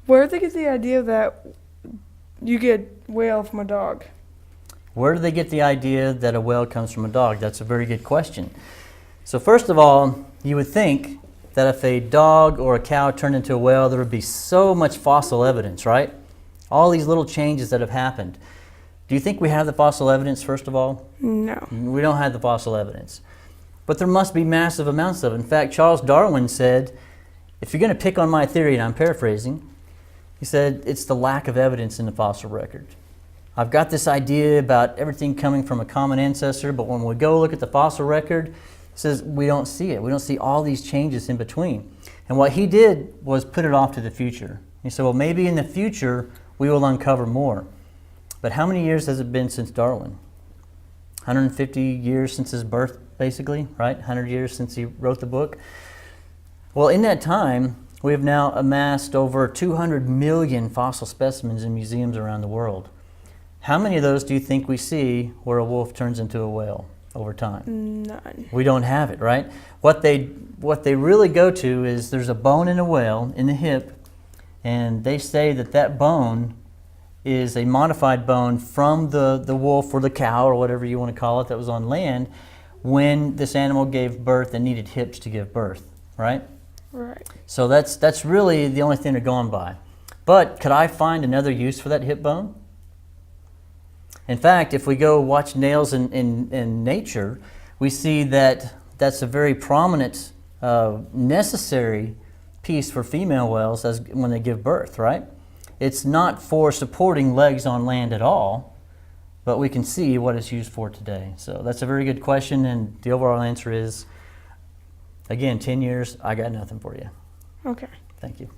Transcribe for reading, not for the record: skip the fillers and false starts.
Where did they get the idea that you get whale from a dog? Where do they get the idea that a whale comes from a dog? That's a very good question. So first of all, you would think that if a dog or a cow turned into a whale, there would be so much fossil evidence, right? All these little changes that have happened. Do you think we have the fossil evidence, first of all? No. We don't have the fossil evidence. But there must be massive amounts of it. In fact, Charles Darwin said, if you're going to pick on my theory, and I'm paraphrasing, he said, it's the lack of evidence in the fossil record. I've got this idea about everything coming from a common ancestor, but when we go look at the fossil record, it says we don't see it. We don't see all these changes in between. And what he did was put it off to the future. He said, well, maybe in the future we will uncover more. But how many years has it been since Darwin? 150 years since his birth, basically, right? 100 years since he wrote the book. Well, in that time, we have now amassed over 200 million fossil specimens in museums around the world. How many of those do you think we see where a wolf turns into a whale over time? None. We don't have it, right? What they really go to is there's a bone in a whale in the hip, and they say that that bone is a modified bone from the wolf or the cow or whatever you want to call it that was on land when this animal gave birth and needed hips to give birth, right? Right. So that's really the only thing they're going by. But could I find another use for that hip bone? In fact, if we go watch nails in nature, we see that that's a very prominent, necessary piece for female whales when they give birth, right? It's not for supporting legs on land at all, but we can see what it's used for today. So that's a very good question, and the overall answer is, again, 10 years, I got nothing for you. Okay. Thank you.